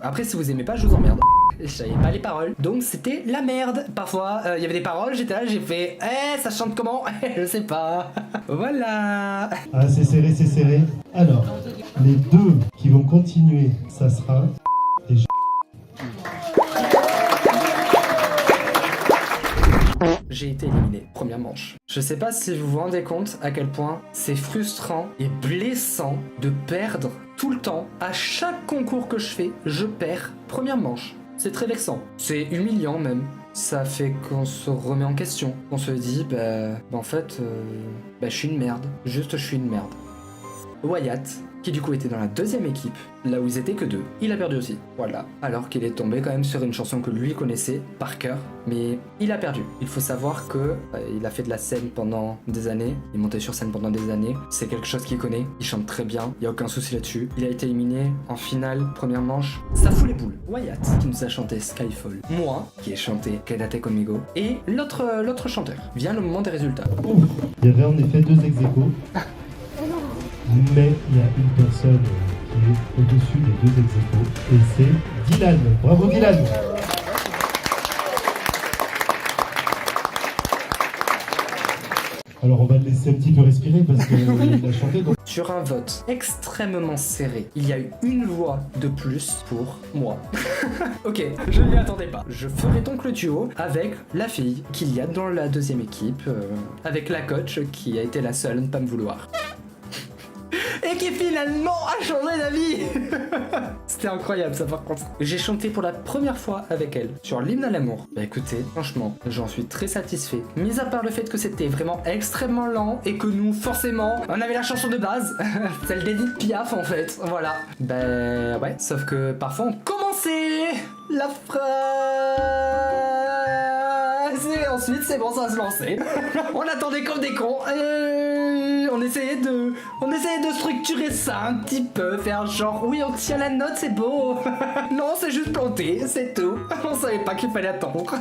Après, si vous aimez pas, je vous emmerde. Je savais pas les paroles. Donc, c'était la merde. Parfois, il y avait des paroles, j'étais là, j'ai fait ça chante comment? Je sais pas. Voilà. Ah, c'est serré, c'est serré. Alors, les deux qui vont continuer, ça sera... J'ai été éliminé, première manche. Je sais pas si vous vous rendez compte à quel point c'est frustrant et blessant de perdre tout le temps. À chaque concours que je fais, je perds première manche. C'est très vexant. C'est humiliant même. Ça fait qu'on se remet en question. On se dit, en fait, je suis une merde. Juste, je suis une merde. Wyatt, qui du coup était dans la deuxième équipe, là où ils étaient que deux, il a perdu aussi. Voilà. Alors qu'il est tombé quand même sur une chanson que lui connaissait par cœur, mais il a perdu. Il faut savoir que il a fait de la scène pendant des années, il montait sur scène pendant des années, c'est quelque chose qu'il connaît, il chante très bien, il y a aucun souci là-dessus. Il a été éliminé en finale, première manche, ça fout les boules. Wyatt, qui nous a chanté Skyfall, moi, qui ai chanté Quédate conmigo, et l'autre chanteur. Vient le moment des résultats. Il y avait en effet deux ex-aequo. Mais il y a une personne qui est au-dessus des deux ex-aequo et c'est Dylan. Bravo Dylan. Alors on va le laisser un petit peu respirer parce qu'il a chanté. Donc... Sur un vote extrêmement serré, il y a eu une voix de plus pour moi. Ok, je ne m'y attendais pas. Je ferai donc le duo avec la fille qu'il y a dans la deuxième équipe, avec la coach qui a été la seule à ne pas me vouloir. Et qui finalement a changé d'avis. C'était incroyable ça par contre. J'ai chanté pour la première fois avec elle sur l'hymne à l'amour. Bah écoutez, franchement, j'en suis très satisfait. Mis à part le fait que c'était vraiment extrêmement lent et que nous, forcément, on avait la chanson de base, celle d'Edith Piaf en fait. Voilà. Bah ouais, sauf que parfois on commençait la phrase et ensuite c'est bon, ça se lançait. On attendait comme des cons. On essayait de structurer ça un petit peu, faire genre oui on tient la note, c'est beau. Non, c'est juste planté, c'est tout. On savait pas qu'il fallait attendre.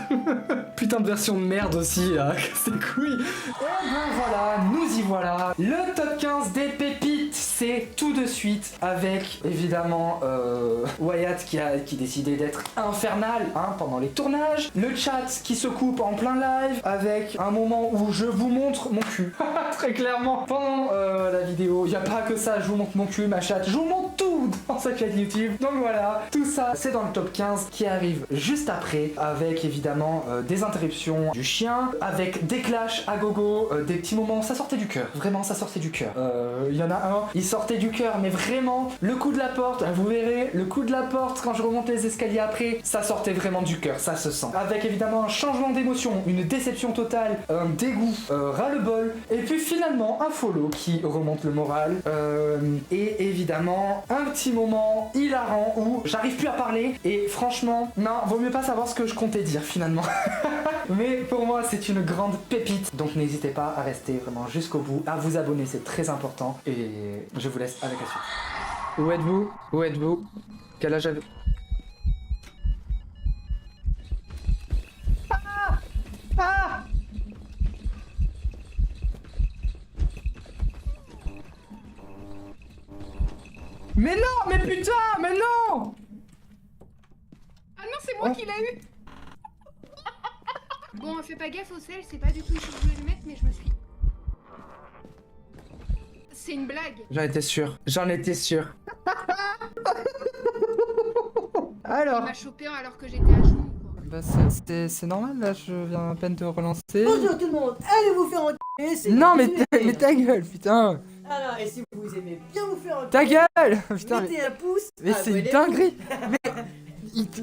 Putain de version de merde aussi là, c'est couilles. Et ben voilà, nous y voilà. Le top 15 des pépites, c'est tout de suite avec évidemment Wyatt qui décidait d'être infernal hein, pendant les tournages. Le chat qui se coupe en plein live avec un moment où je vous montre mon cul. Très clairement, pendant la vidéo, il n'y a pas que ça, je vous montre mon cul, ma chatte, je vous montre tout dans cette chaîne YouTube. Donc voilà, tout ça c'est dans le top 15 qui arrive juste après, avec évidemment des interruptions du chien, avec des clashs à gogo, des petits moments, ça sortait du cœur, vraiment ça sortait du cœur. Il y en a un, il sortait du cœur, mais vraiment, le coup de la porte, vous verrez, le coup de la porte quand je remonte les escaliers après, ça sortait vraiment du cœur, ça se sent. Avec évidemment un changement d'émotion, une déception totale, un dégoût, ras-le-bol, et puis finalement un follow qui remonte le moral, et évidemment un petit moment hilarant où j'arrive plus à parler et franchement, non, vaut mieux pas savoir ce que je comptais dire finalement. Mais pour moi, c'est une grande pépite. Donc n'hésitez pas à rester vraiment jusqu'au bout, à vous abonner, c'est très important. Et je vous laisse avec la suite. Où êtes-vous? Où êtes-vous? Quel âge avez-vous? Ah! Mais non, mais putain, mais non! Ah non, c'est moi qui l'ai eu. Bon, fais pas gaffe au sel, c'est pas du tout ici que je voulais le mettre, mais je me suis... C'est une blague. J'en étais sûr, j'en étais sûr. Il Alors m'a chopé alors que j'étais à genoux, quoi. Bah c'est normal là, je viens à peine de relancer. Bonjour tout le monde, allez vous faire enculer, c'est Non mais, gratuit. mais ta gueule, putain. Alors, et si vous aimez bien vous faire enculer, Ta gueule. Putain, mettez un pouce, mais c'est une abonnez-vous. dinguerie.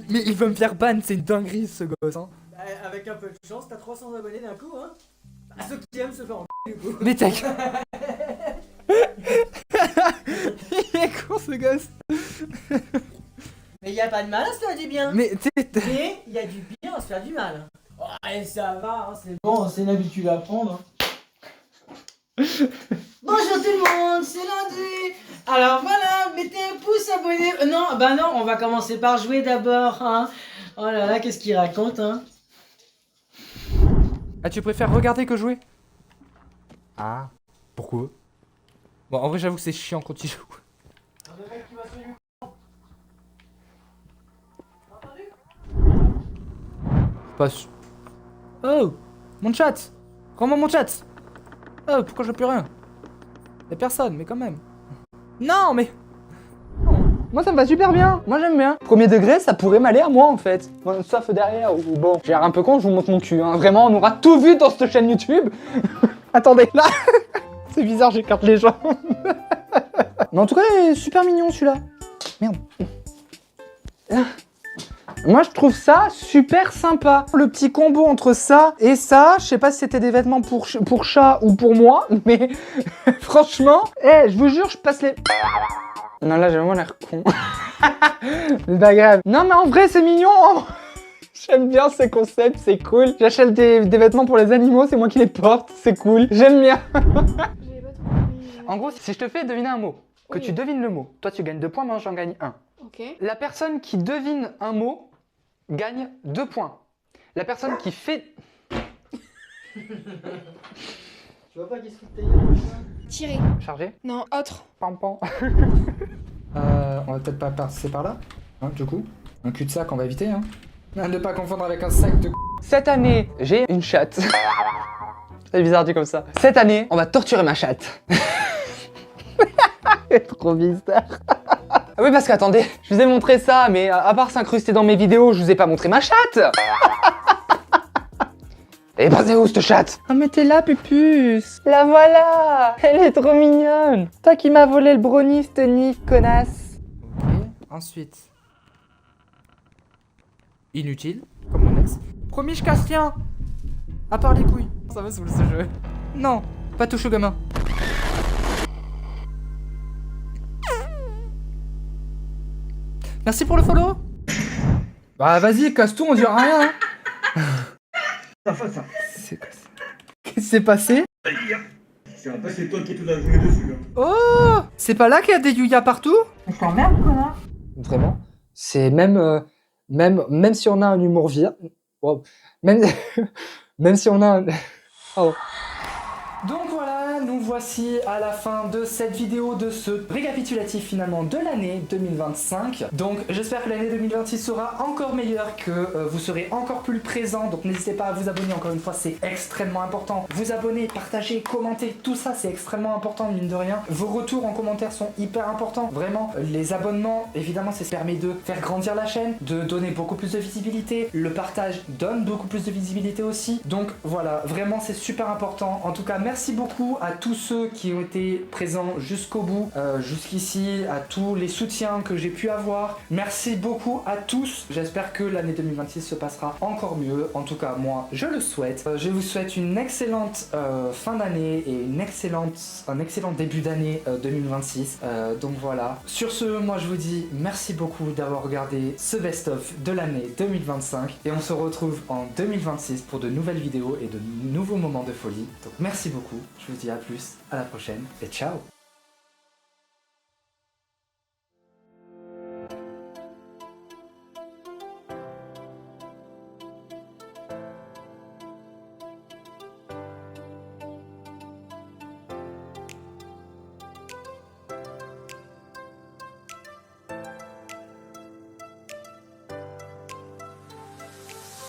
Mais il veut me faire ban, c'est une dinguerie ce gosse hein. Bah, avec un peu de chance, t'as 300 abonnés d'un coup, hein. À ceux qui aiment se faire enculer, du coup. Mais ta gueule. Il est con ce gosse. Mais y a pas de mal à se faire du bien. Mais t'es... Mais il y a du bien à se faire du mal. Ouais, ça va, hein, c'est bon, c'est une habitude à prendre. Bonjour tout le monde, c'est lundi. Alors voilà, mettez un pouce, abonnez. Non, bah non, on va commencer par jouer d'abord. Hein. Oh là là, qu'est-ce qu'il raconte, hein? Ah tu préfères regarder que jouer? Ah, pourquoi? Bon en vrai j'avoue que c'est chiant quand il joue. Passe. Oh, mon chat. Rends-moi mon chat. Oh, pourquoi je peux rien? Y'a personne, mais quand même. Non, mais... Moi ça me va super bien, moi j'aime bien. Premier degré, ça pourrait m'aller à moi en fait. Bon, sauf derrière, ou bon, j'ai l'air un peu con, je vous montre mon cul. Hein. Vraiment, on aura tout vu dans cette chaîne YouTube. Attendez, là, c'est bizarre, j'écarte les jambes. Mais en tout cas, il est super mignon celui-là. Merde. Moi je trouve ça super sympa. Le petit combo entre ça et ça, je sais pas si c'était des vêtements pour chat ou pour moi, mais franchement, je vous jure, je passe les... Non là j'ai vraiment l'air con. C'est pas grave. Non mais en vrai c'est mignon. J'aime bien ces concepts, c'est cool. J'achète des vêtements pour les animaux, c'est moi qui les porte, c'est cool. J'aime bien. J'ai pas trop envie. En gros, si je te fais deviner un mot, que Oui. tu devines le mot, toi tu gagnes 2 points, moi j'en gagne 1. Ok. La personne qui devine un mot gagne 2 points. La personne qui fait... Tu vois pas qu'est-ce qu'il t'a Tirer. Chargé. Non, autre. Pam pam. on va peut-être pas passer par là, hein, du coup. Un cul-de-sac, on va éviter, hein. Ne pas confondre avec un sac de... Cette année, j'ai une chatte. C'est bizarre dit comme ça. Cette année, on va torturer ma chatte. C'est trop bizarre. Ah oui, parce qu'attendez, je vous ai montré ça, mais à part s'incruster dans mes vidéos, je vous ai pas montré ma chatte. Et bah c'est où cette chatte? Ah mais t'es là, Pupus. La voilà. Elle est trop mignonne. Toi qui m'as volé le brownie, Stony, connasse. Ok, ensuite... Inutile, comme mon ex. Promis, je casse rien. À part les couilles. Ça me saoule ce jeu. Non, pas touche au gamin. Merci pour le follow. Bah vas-y, casse tout, on dira rien, hein. C'est quoi ça? Qu'est-ce qui s'est passé? C'est toi qui es toute la journée dessus. Hein. Oh, c'est pas là qu'il y a des yuya partout? Vraiment. C'est même si on a un humour wow. même si on a un... Oh. Donc voilà, nous voici à la fin de cette vidéo, de ce récapitulatif finalement de l'année 2025. Donc j'espère que l'année 2026 sera encore meilleure, que vous serez encore plus présents. Donc n'hésitez pas à vous abonner, encore une fois c'est extrêmement important. Vous abonner, partager, commenter, tout ça c'est extrêmement important mine de rien. Vos retours en commentaire sont hyper importants. Vraiment, les abonnements, évidemment ça permet de faire grandir la chaîne, de donner beaucoup plus de visibilité. Le partage donne beaucoup plus de visibilité aussi. Donc voilà, vraiment c'est super important. En tout cas merci beaucoup à à tous ceux qui ont été présents jusqu'au bout, jusqu'ici, à tous les soutiens que j'ai pu avoir. Merci beaucoup à tous. J'espère que l'année 2026 se passera encore mieux. En tout cas, moi, je le souhaite. Je vous souhaite une excellente fin d'année et un excellent début d'année 2026. Donc voilà. Sur ce, moi, je vous dis merci beaucoup d'avoir regardé ce best-of de l'année 2025. Et on se retrouve en 2026 pour de nouvelles vidéos et de nouveaux moments de folie. Donc merci beaucoup. Je vous dis à plus, à la prochaine et ciao.